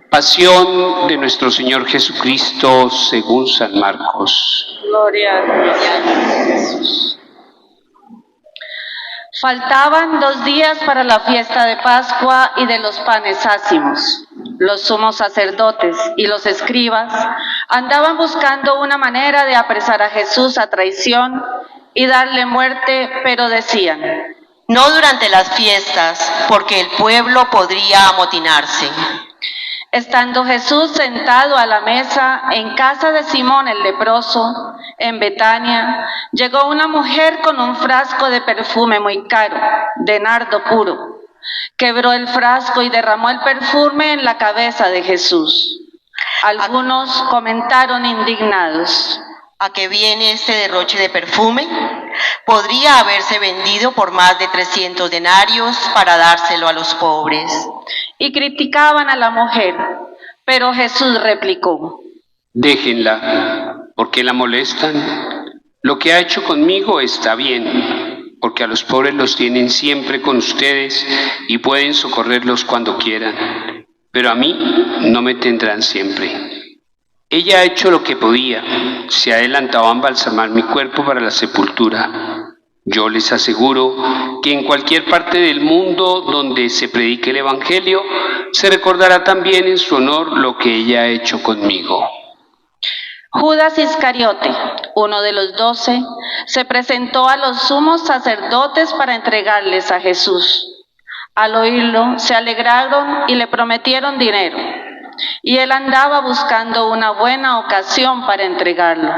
Pasión de nuestro Señor Jesucristo según San Marcos. Gloria a ti, Jesús. Faltaban 2 días para la fiesta de Pascua y de los panes ácimos. Los sumos sacerdotes y los escribas andaban buscando una manera de apresar a Jesús a traición y darle muerte, pero decían: no durante las fiestas, porque el pueblo podría amotinarse. Estando Jesús sentado a la mesa en casa de Simón el leproso, en Betania, llegó una mujer con un frasco de perfume muy caro, de nardo puro. Quebró el frasco y derramó el perfume en la cabeza de Jesús. Algunos comentaron indignados: ¿a qué viene este derroche de perfume? Podría haberse vendido por más de 300 denarios para dárselo a los pobres. Y criticaban a la mujer, pero Jesús replicó: déjenla, ¿por qué la molestan? Lo que ha hecho conmigo está bien, porque a los pobres los tienen siempre con ustedes y pueden socorrerlos cuando quieran, pero a mí no me tendrán siempre. Ella ha hecho lo que podía, se ha adelantado a embalsamar mi cuerpo para la sepultura. Yo les aseguro que en cualquier parte del mundo donde se predique el Evangelio, se recordará también en su honor lo que ella ha hecho conmigo. Judas Iscariote, uno de los 12, se presentó a los sumos sacerdotes para entregarles a Jesús. Al oírlo, se alegraron y le prometieron dinero, y él andaba buscando una buena ocasión para entregarlo.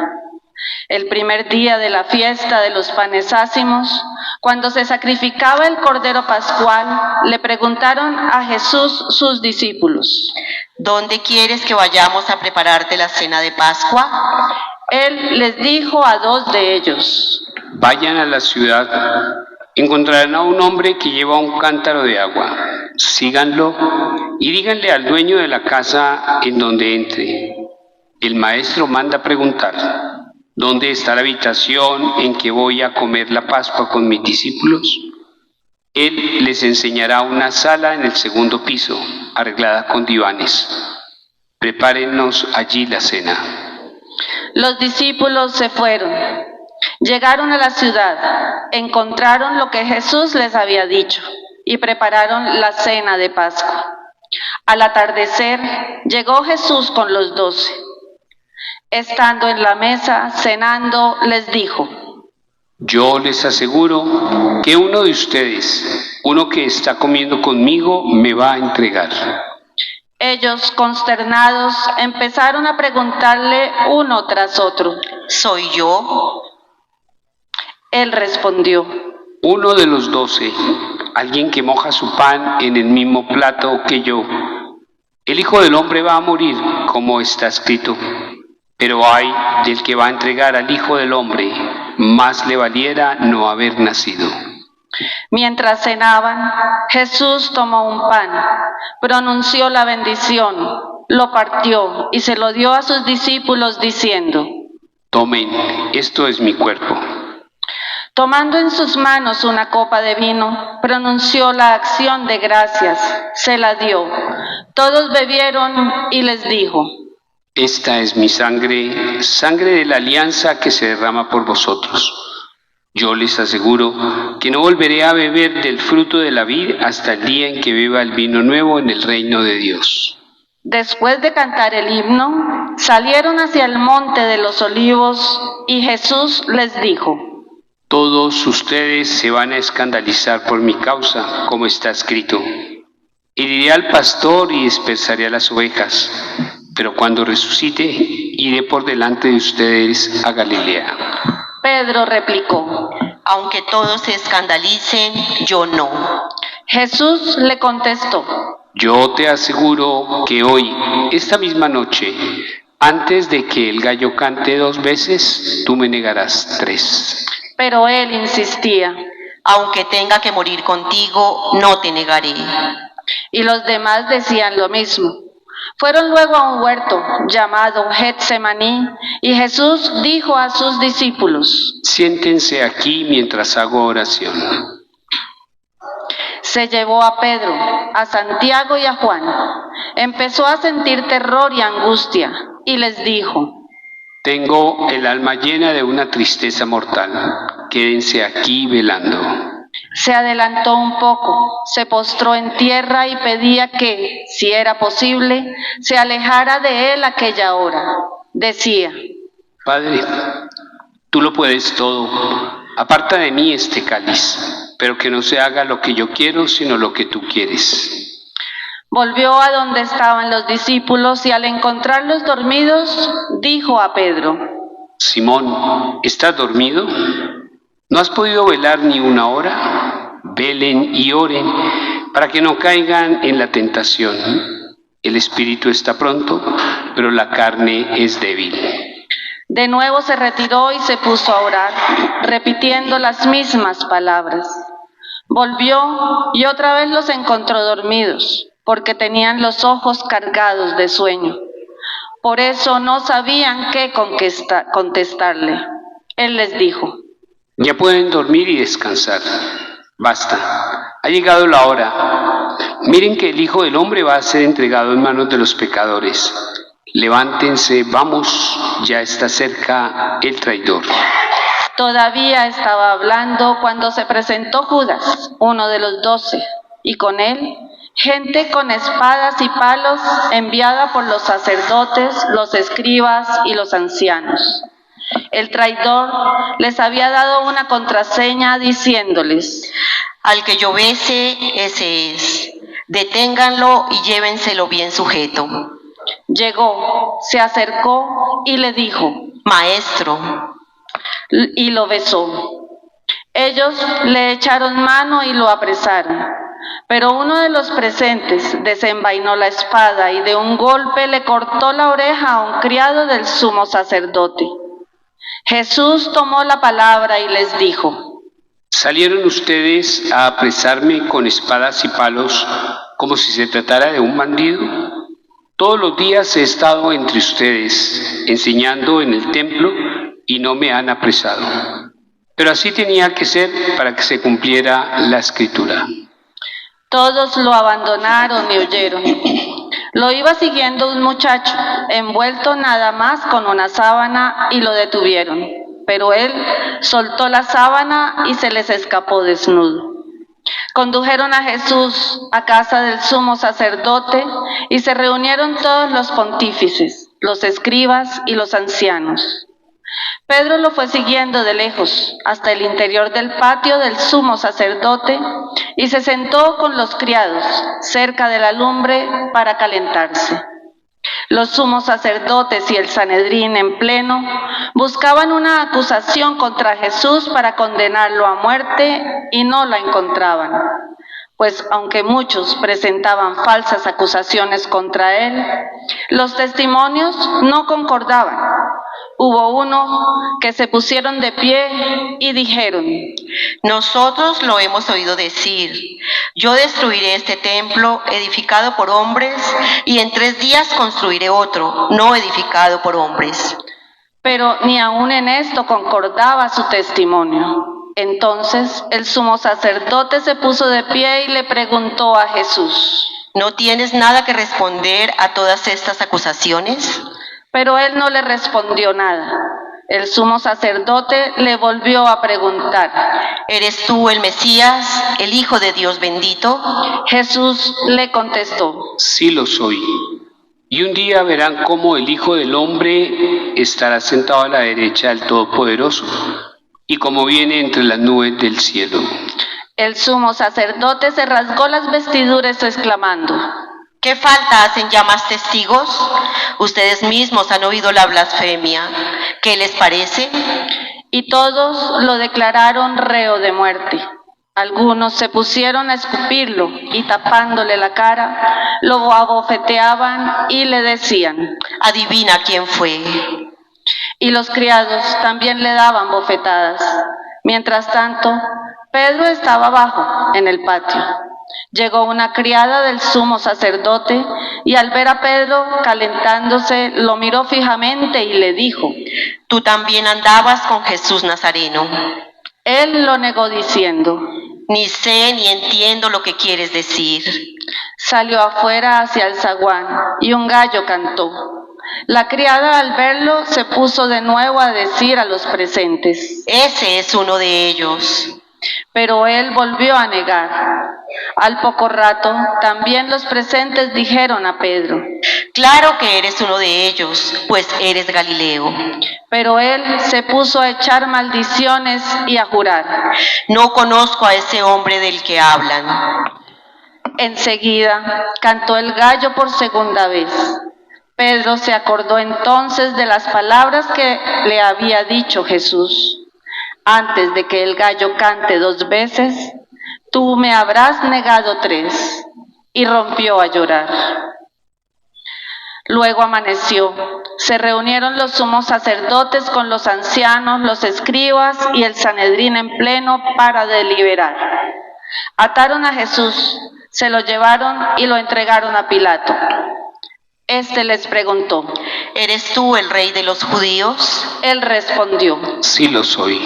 El primer día de la fiesta de los panes ácimos, cuando se sacrificaba el cordero pascual, le preguntaron a Jesús sus discípulos: ¿dónde quieres que vayamos a prepararte la cena de Pascua? Él les dijo a 2 de ellos: vayan a la ciudad, encontrarán a un hombre que lleva un cántaro de agua. Síganlo y díganle al dueño de la casa en donde entre: el maestro manda preguntar, ¿dónde está la habitación en que voy a comer la Pascua con mis discípulos? Él les enseñará una sala en el 2º piso, arreglada con divanes. Prepárennos allí la cena. Los discípulos se fueron. Llegaron a la ciudad, encontraron lo que Jesús les había dicho y prepararon la cena de Pascua. Al atardecer, llegó Jesús con los 12. Estando en la mesa, cenando, les dijo: yo les aseguro que uno de ustedes, uno que está comiendo conmigo, me va a entregar. Ellos, consternados, empezaron a preguntarle uno tras otro: ¿soy yo? Él respondió: uno de los 12, alguien que moja su pan en el mismo plato que yo. El Hijo del Hombre va a morir, como está escrito, pero ay del que va a entregar al Hijo del Hombre, más le valiera no haber nacido. Mientras cenaban, Jesús tomó un pan, pronunció la bendición, lo partió y se lo dio a sus discípulos diciendo: tomen, esto es mi cuerpo. Tomando en sus manos una copa de vino, pronunció la acción de gracias, se la dio. Todos bebieron y les dijo: esta es mi sangre, sangre de la alianza que se derrama por vosotros. Yo les aseguro que no volveré a beber del fruto de la vid hasta el día en que beba el vino nuevo en el reino de Dios. Después de cantar el himno, salieron hacia el monte de los olivos y Jesús les dijo: todos ustedes se van a escandalizar por mi causa, como está escrito. Heriré al pastor y dispersaré a las ovejas, pero cuando resucite, iré por delante de ustedes a Galilea. Pedro replicó: aunque todos se escandalicen, yo no. Jesús le contestó: yo te aseguro que hoy, esta misma noche, antes de que el gallo cante 2 veces, tú me negarás 3. Pero él insistía: aunque tenga que morir contigo, no te negaré. Y los demás decían lo mismo. Fueron luego a un huerto llamado Getsemaní, y Jesús dijo a sus discípulos: siéntense aquí mientras hago oración. Se llevó a Pedro, a Santiago y a Juan, empezó a sentir terror y angustia, y les dijo: Tengo el alma llena de una tristeza mortal. Quédense aquí velando. Se adelantó un poco, se postró en tierra y pedía que, si era posible, se alejara de él aquella hora. Decía: Padre, tú lo puedes todo. Aparta de mí este cáliz, pero que no se haga lo que yo quiero, sino lo que tú quieres. Volvió a donde estaban los discípulos y al encontrarlos dormidos, dijo a Pedro: Simón, ¿estás dormido? ¿No has podido velar ni una hora? Velen y oren para que no caigan en la tentación. El espíritu está pronto, pero la carne es débil. De nuevo se retiró y se puso a orar, repitiendo las mismas palabras. Volvió y otra vez los encontró dormidos, porque tenían los ojos cargados de sueño. Por eso no sabían qué contestarle. Él les dijo: Ya pueden dormir y descansar. Basta, ha llegado la hora. Miren que el Hijo del Hombre va a ser entregado en manos de los pecadores. Levántense, vamos, ya está cerca el traidor. Todavía estaba hablando cuando se presentó Judas, uno de los 12, y con él gente con espadas y palos enviada por los sacerdotes, los escribas y los ancianos. El traidor les había dado una contraseña diciéndoles: Al que yo bese, ese es. Deténganlo y llévenselo bien sujeto. Llegó, se acercó y le dijo: Maestro. Y lo besó. Ellos le echaron mano y lo apresaron. Pero uno de los presentes desenvainó la espada y de un golpe le cortó la oreja a un criado del sumo sacerdote. Jesús tomó la palabra y les dijo: ¿Salieron ustedes a apresarme con espadas y palos como si se tratara de un bandido? Todos los días he estado entre ustedes, enseñando en el templo, y no me han apresado. Pero así tenía que ser para que se cumpliera la Escritura. Todos lo abandonaron y huyeron. Lo iba siguiendo un muchacho, envuelto nada más con una sábana, y lo detuvieron. Pero él soltó la sábana y se les escapó desnudo. Condujeron a Jesús a casa del sumo sacerdote y se reunieron todos los pontífices, los escribas y los ancianos. Pedro lo fue siguiendo de lejos hasta el interior del patio del sumo sacerdote y se sentó con los criados cerca de la lumbre para calentarse. Los sumos sacerdotes y el Sanedrín en pleno buscaban una acusación contra Jesús para condenarlo a muerte y no la encontraban, pues aunque muchos presentaban falsas acusaciones contra él, los testimonios no concordaban. Hubo uno que se pusieron de pie y dijeron: Nosotros lo hemos oído decir: yo destruiré este templo edificado por hombres y en 3 días construiré otro, no edificado por hombres. Pero ni aun en esto concordaba su testimonio. Entonces el sumo sacerdote se puso de pie y le preguntó a Jesús: ¿No tienes nada que responder a todas estas acusaciones? Pero él no le respondió nada. El sumo sacerdote le volvió a preguntar: ¿Eres tú el Mesías, el Hijo de Dios bendito? Jesús le contestó: Sí lo soy. Y un día verán cómo el Hijo del Hombre estará sentado a la derecha del Todopoderoso, y cómo viene entre las nubes del cielo. El sumo sacerdote se rasgó las vestiduras exclamando: ¿Qué falta hacen ya más testigos? Ustedes mismos han oído la blasfemia. ¿Qué les parece? Y todos lo declararon reo de muerte. Algunos se pusieron a escupirlo y tapándole la cara, lo abofeteaban y le decían: Adivina quién fue. Y los criados también le daban bofetadas. Mientras tanto, Pedro estaba abajo, en el patio. Llegó una criada del sumo sacerdote y al ver a Pedro calentándose, lo miró fijamente y le dijo: Tú también andabas con Jesús Nazareno. Él lo negó diciendo: Ni sé ni entiendo lo que quieres decir. Salió afuera hacia el zaguán y un gallo cantó. La criada al verlo se puso de nuevo a decir a los presentes: Ese es uno de ellos. Pero él volvió a negar. Al poco rato, también los presentes dijeron a Pedro: Claro que eres uno de ellos, pues eres Galileo. Pero él se puso a echar maldiciones y a jurar: No conozco a ese hombre del que hablan. Enseguida cantó el gallo por segunda vez. Pedro se acordó entonces de las palabras que le había dicho Jesús: antes de que el gallo cante 2 veces, tú me habrás negado 3. Y rompió a llorar. Luego amaneció. Se reunieron los sumos sacerdotes con los ancianos, los escribas y el Sanedrín en pleno para deliberar. Ataron a Jesús, se lo llevaron y lo entregaron a Pilato. Este les preguntó: ¿Eres tú el rey de los judíos? Él respondió: Sí lo soy.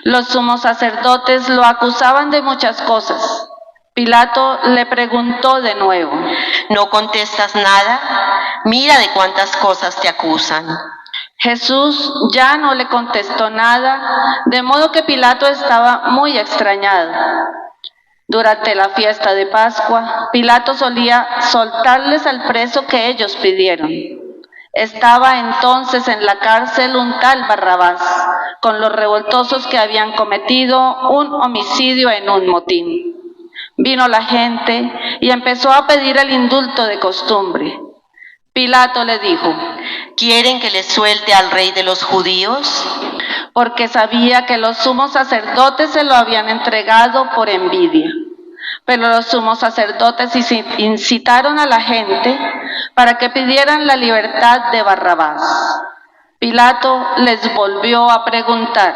Los sumos sacerdotes lo acusaban de muchas cosas. Pilato le preguntó de nuevo: ¿No contestas nada? Mira de cuántas cosas te acusan. Jesús ya no le contestó nada, de modo que Pilato estaba muy extrañado. Durante la fiesta de Pascua, Pilato solía soltarles al preso que ellos pidieron. Estaba entonces en la cárcel un tal Barrabás, con los revoltosos que habían cometido un homicidio en un motín. Vino la gente y empezó a pedir el indulto de costumbre. Pilato le dijo: ¿Quieren que les suelte al rey de los judíos? Porque sabía que los sumos sacerdotes se lo habían entregado por envidia. Pero los sumos sacerdotes incitaron a la gente para que pidieran la libertad de Barrabás. Pilato les volvió a preguntar: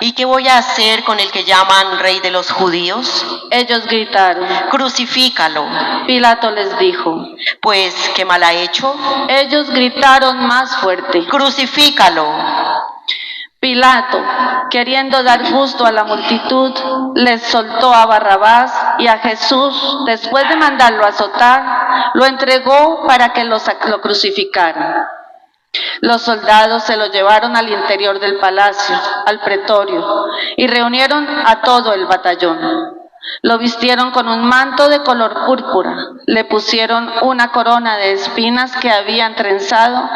¿Y qué voy a hacer con el que llaman rey de los judíos? Ellos gritaron: Crucifícalo. Pilato les dijo: Pues, ¿qué mal ha hecho? Ellos gritaron más fuerte: Crucifícalo. Pilato, queriendo dar gusto a la multitud, les soltó a Barrabás, y a Jesús, después de mandarlo azotar, lo entregó para que lo crucificaran. Los soldados se lo llevaron al interior del palacio, al pretorio, y reunieron a todo el batallón. Lo vistieron con un manto de color púrpura, le pusieron una corona de espinas que habían trenzado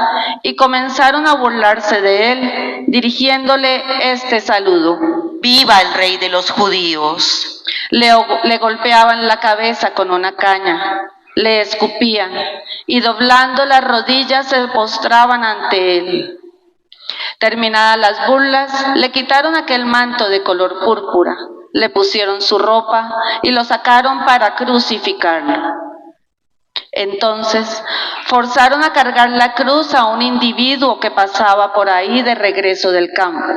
y comenzaron a burlarse de él, dirigiéndole este saludo: ¡Viva el rey de los judíos! Le golpeaban la cabeza con una caña, le escupían y doblando las rodillas se postraban ante él. Terminadas las burlas, le quitaron aquel manto de color púrpura, le pusieron su ropa y lo sacaron para crucificarlo. Entonces forzaron a cargar la cruz a un individuo que pasaba por ahí de regreso del campo,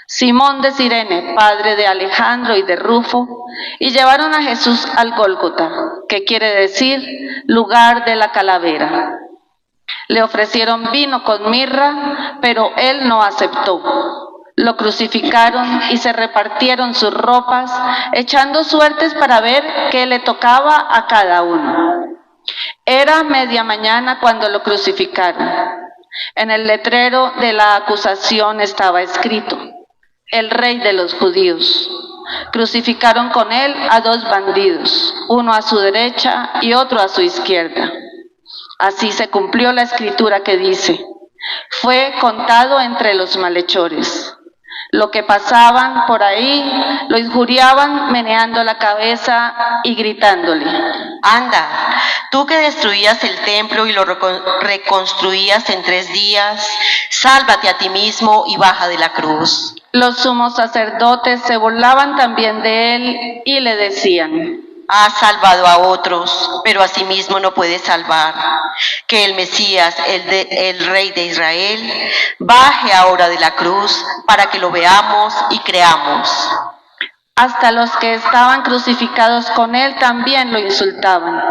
Simón de Cirene, padre de Alejandro y de Rufo, y llevaron a Jesús al Gólgota, que quiere decir lugar de la calavera. Le ofrecieron vino con mirra, pero él no aceptó. Lo crucificaron y se repartieron sus ropas, echando suertes para ver qué le tocaba a cada uno. Era media mañana cuando lo crucificaron. En el letrero de la acusación estaba escrito: el rey de los judíos. Crucificaron con él a 2 bandidos, uno a su derecha y otro a su izquierda. Así se cumplió la escritura que dice: fue contado entre los malhechores. Lo que pasaban por ahí lo injuriaban meneando la cabeza y gritándole: Anda, tú que destruías el templo y lo reconstruías en 3 días, sálvate a ti mismo y baja de la cruz. Los sumos sacerdotes se burlaban también de él y le decían: has salvado a otros, pero a sí mismo no puede salvar. Que el Mesías, el Rey de Israel, baje ahora de la cruz para que lo veamos y creamos. Hasta los que estaban crucificados con él también lo insultaban.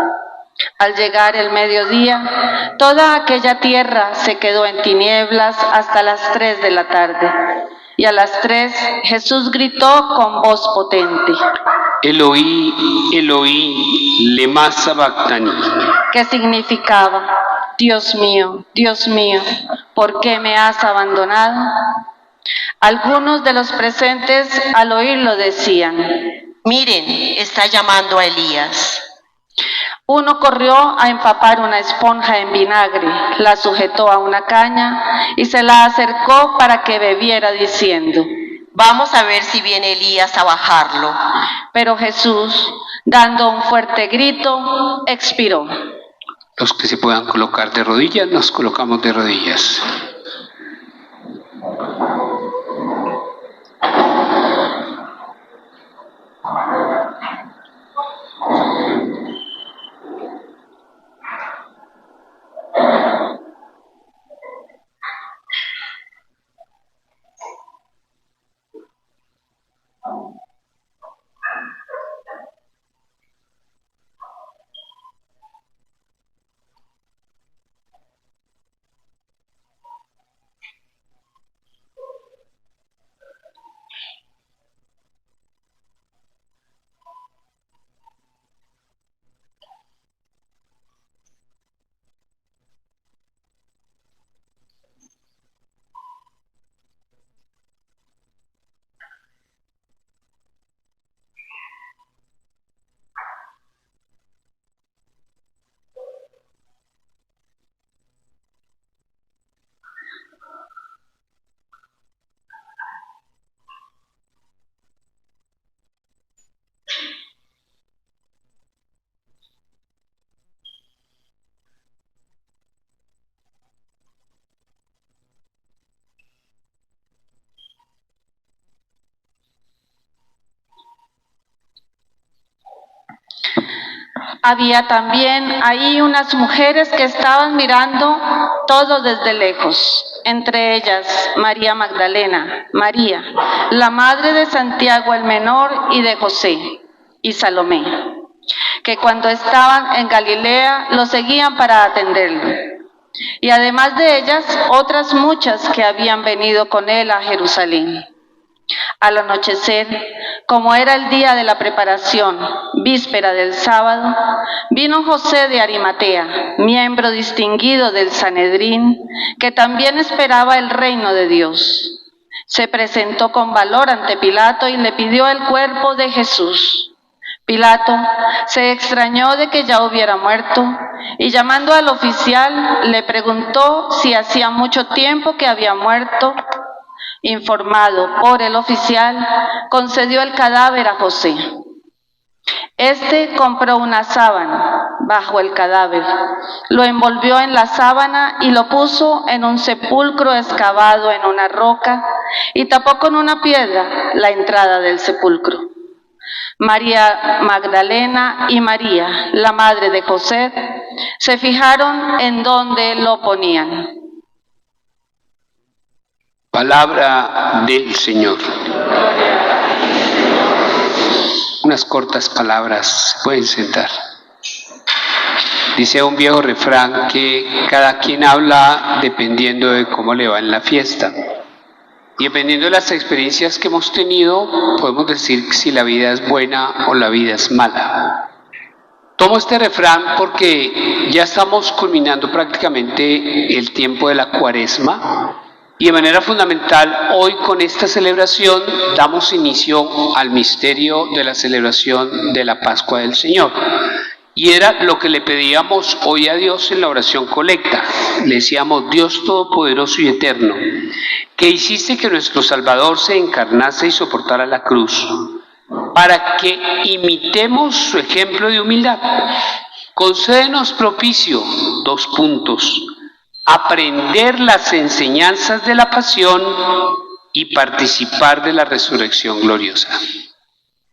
Al llegar el mediodía, toda aquella tierra se quedó en tinieblas hasta las 3 de la tarde. Y a las 3 Jesús gritó con voz potente: Eloí, Eloí, lema sabactani. que significaba, Dios mío, ¿por qué me has abandonado? Algunos de los presentes al oírlo decían, Miren, está llamando a Elías. uno corrió a empapar una esponja en vinagre, la sujetó a una caña y se la acercó para que bebiera diciendo, Vamos a ver si viene Elías a bajarlo. pero Jesús, dando un fuerte grito, expiró. Los que se puedan colocar de rodillas, nos colocamos de rodillas. Había también ahí unas mujeres que estaban mirando todo desde lejos, entre ellas María Magdalena, María, la madre de Santiago el menor y de José, y Salomé, que cuando estaban en Galilea lo seguían para atenderlo. Y además de ellas, otras muchas que habían venido con él a Jerusalén. Al anochecer, como era el día de la preparación, víspera del sábado, vino José de Arimatea, miembro distinguido del Sanedrín, que también esperaba el reino de Dios. Se presentó con valor ante Pilato y le pidió el cuerpo de Jesús. Pilato se extrañó de que ya hubiera muerto y llamando al oficial le preguntó si hacía mucho tiempo que había muerto. Informado por el oficial, concedió el cadáver a José. Este compró una sábana bajo el cadáver, lo envolvió en la sábana y lo puso en un sepulcro excavado en una roca y tapó con una piedra la entrada del sepulcro. María Magdalena y María, la madre de José, se fijaron en dónde lo ponían. Palabra del Señor. Unas cortas palabras, se pueden sentar. Dice un viejo refrán que cada quien habla dependiendo de cómo le va en la fiesta. Y dependiendo de las experiencias que hemos tenido, podemos decir si la vida es buena o la vida es mala. Tomo este refrán porque ya estamos culminando prácticamente el tiempo de la Cuaresma. Y de manera fundamental, hoy con esta celebración damos inicio al misterio de la celebración de la Pascua del Señor. Y era lo que le pedíamos hoy a Dios en la oración colecta. Le decíamos, Dios Todopoderoso y Eterno, que hiciste que nuestro Salvador se encarnase y soportara la cruz, para que imitemos su ejemplo de humildad. Concédenos propicio, aprender las enseñanzas de la pasión y participar de la resurrección gloriosa.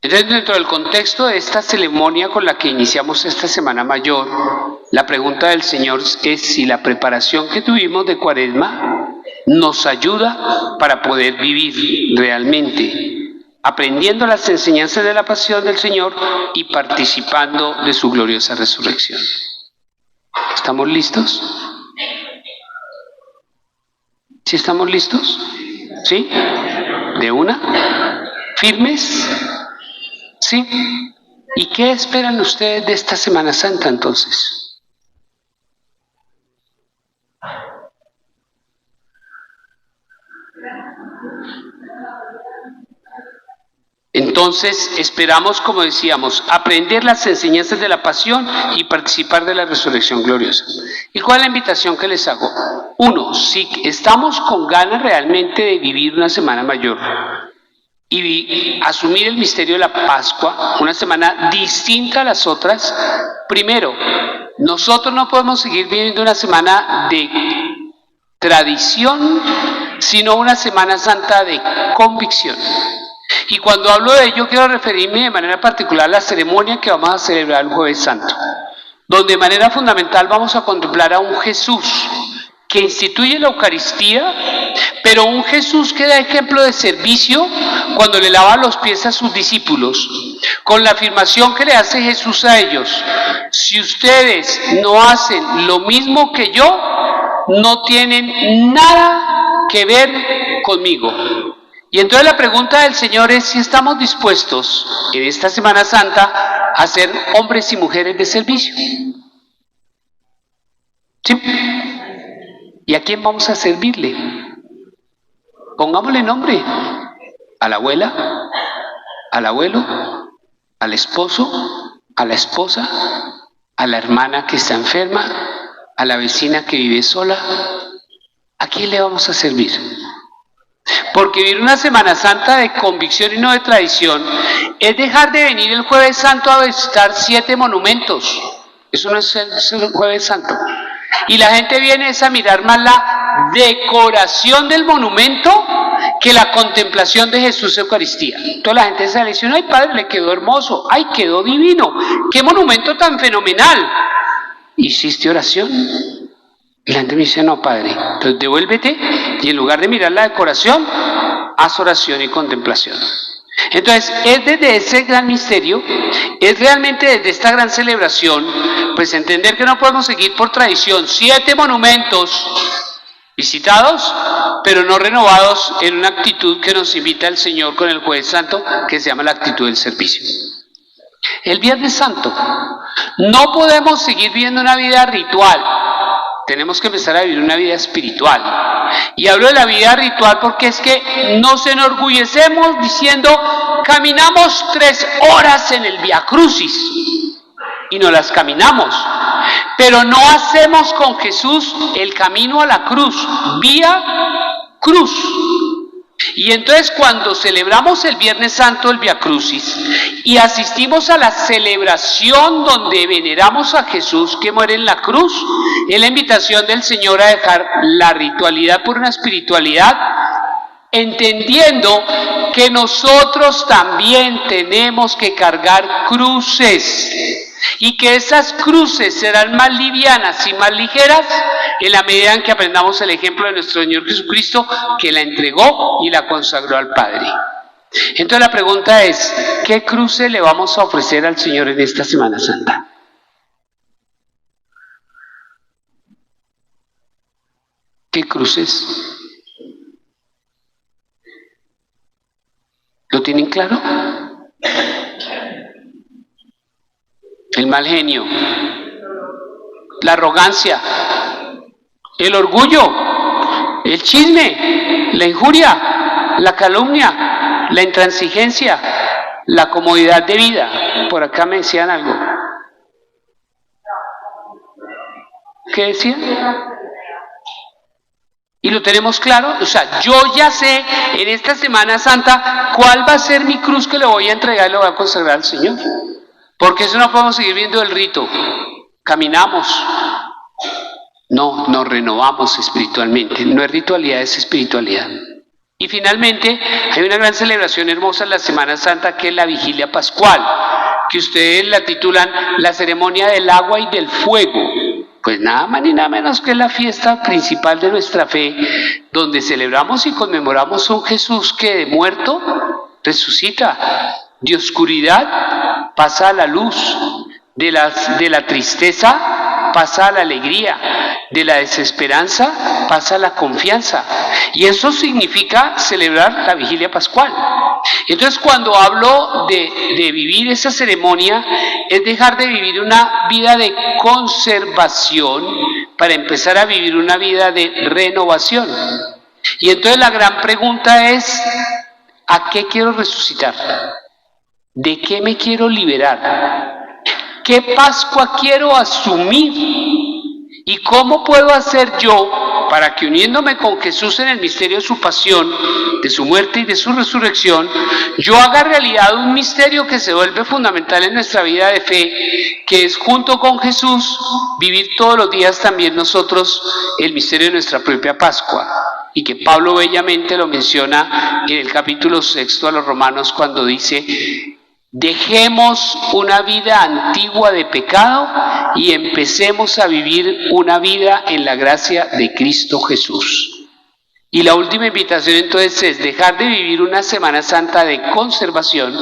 Entonces, dentro del contexto de esta ceremonia con la que iniciamos esta Semana Mayor, la pregunta del Señor es si la preparación que tuvimos de Cuaresma nos ayuda para poder vivir realmente, aprendiendo las enseñanzas de la pasión del Señor y participando de su gloriosa resurrección. ¿Estamos listos? ¿Sí estamos listos? ¿Sí? ¿De una? ¿Firmes? ¿Sí? ¿Y qué esperan ustedes de esta Semana Santa entonces? Entonces esperamos, como decíamos, aprender las enseñanzas de la pasión y participar de la resurrección gloriosa. ¿Y cuál es la invitación que les hago? Uno, si estamos con ganas realmente de vivir una semana mayor y asumir el misterio de la Pascua, una semana distinta a las otras, primero, nosotros no podemos seguir viviendo una semana de tradición, sino una Semana Santa de convicción. Y cuando hablo de ello, quiero referirme de manera particular a la ceremonia que vamos a celebrar el Jueves Santo, donde de manera fundamental vamos a contemplar a un Jesús que instituye la Eucaristía, pero un Jesús que da ejemplo de servicio cuando le lava los pies a sus discípulos, con la afirmación que le hace Jesús a ellos: si ustedes no hacen lo mismo que yo, no tienen nada que ver conmigo. Y entonces la pregunta del Señor es si estamos dispuestos en esta Semana Santa a ser hombres y mujeres de servicio. ¿Sí? ¿Y a quién vamos a servirle? Pongámosle nombre. A la abuela, al abuelo, al esposo, a la esposa, a la hermana que está enferma, a la vecina que vive sola. ¿A quién le vamos a servir? Porque vivir una Semana Santa de convicción y no de tradición es dejar de venir el Jueves Santo a visitar 7 monumentos. Eso no es el Jueves Santo. Y la gente viene a mirar más la decoración del monumento que la contemplación de Jesús Eucaristía. Entonces la gente se le dice: ay padre, le quedó hermoso, ay quedó divino, qué monumento tan fenomenal. ¿Hiciste oración? Y la gente me dice: no padre. Entonces devuélvete y en lugar de mirar la decoración, haz oración y contemplación. Entonces es desde ese gran misterio, es realmente desde esta gran celebración, pues entender que no podemos seguir por tradición 7 monumentos visitados, pero no renovados en una actitud que nos invita el Señor con el Jueves Santo, que se llama la actitud del servicio. El Viernes Santo, no podemos seguir viviendo una vida ritual, tenemos que empezar a vivir una vida espiritual. Y hablo de la vida ritual porque es que nos enorgullecemos diciendo: caminamos 3 horas en el Vía Crucis, y no las caminamos, pero no hacemos con Jesús el camino a la cruz, vía cruz. Y entonces cuando celebramos el Viernes Santo, el Vía Crucis, y asistimos a la celebración donde veneramos a Jesús que muere en la cruz, es la invitación del Señor a dejar la ritualidad por una espiritualidad, entendiendo que nosotros también tenemos que cargar cruces, y que esas cruces serán más livianas y más ligeras en la medida en que aprendamos el ejemplo de nuestro Señor Jesucristo, que la entregó y la consagró al Padre. Entonces la pregunta es: ¿qué cruces le vamos a ofrecer al Señor en esta Semana Santa? ¿Qué cruces? ¿Lo tienen claro? El mal genio, la arrogancia, el orgullo, el chisme, la injuria, la calumnia, la intransigencia, la comodidad de vida. Por acá me decían algo. ¿Qué decían? ¿Y lo tenemos claro? O sea, yo ya sé en esta Semana Santa cuál va a ser mi cruz que le voy a entregar y le voy a consagrar al Señor. Porque eso no podemos seguir viendo el rito. Caminamos. No, nos renovamos espiritualmente. No es ritualidad, es espiritualidad. Y finalmente, hay una gran celebración hermosa en la Semana Santa, que es la Vigilia Pascual, que ustedes la titulan la ceremonia del agua y del fuego. Pues nada más ni nada menos que la fiesta principal de nuestra fe, donde celebramos y conmemoramos a un Jesús que de muerto resucita, de oscuridad pasa a la luz, de la tristeza pasa a la alegría, De la desesperanza pasa la confianza. Y eso significa celebrar la vigilia pascual. Entonces, cuando hablo de vivir esa ceremonia, es dejar de vivir una vida de conservación para empezar a vivir una vida de renovación. Y entonces la gran pregunta es, ¿a qué quiero resucitar? ¿De qué me quiero liberar? ¿Qué Pascua quiero asumir? ¿Y cómo puedo hacer yo para que, uniéndome con Jesús en el misterio de su pasión, de su muerte y de su resurrección, yo haga realidad un misterio que se vuelve fundamental en nuestra vida de fe, que es, junto con Jesús, vivir todos los días también nosotros el misterio de nuestra propia Pascua? Y que Pablo bellamente lo menciona en el capítulo 6 a los Romanos, cuando dice: dejemos una vida antigua de pecado y empecemos a vivir una vida en la gracia de Cristo Jesús. Y la última invitación entonces es dejar de vivir una Semana Santa de conservación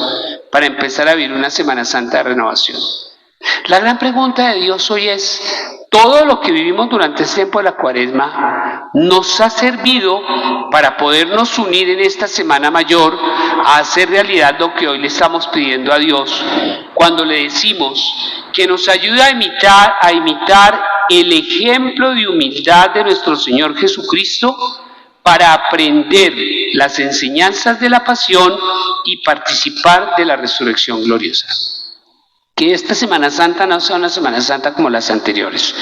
para empezar a vivir una Semana Santa de renovación. La gran pregunta de Dios hoy es: todo lo que vivimos durante este tiempo de la Cuaresma nos ha servido para podernos unir en esta Semana Mayor a hacer realidad lo que hoy le estamos pidiendo a Dios, cuando le decimos que nos ayude a imitar el ejemplo de humildad de nuestro Señor Jesucristo, para aprender las enseñanzas de la pasión y participar de la resurrección gloriosa. Que esta Semana Santa no sea una Semana Santa como las anteriores,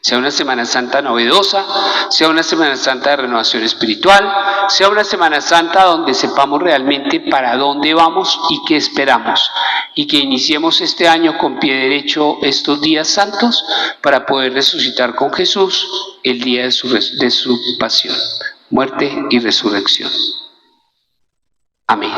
sea una Semana Santa novedosa, sea una Semana Santa de renovación espiritual, sea una Semana Santa donde sepamos realmente para dónde vamos y qué esperamos, y que iniciemos este año con pie derecho estos días santos para poder resucitar con Jesús el día de su pasión, muerte y resurrección. Amén.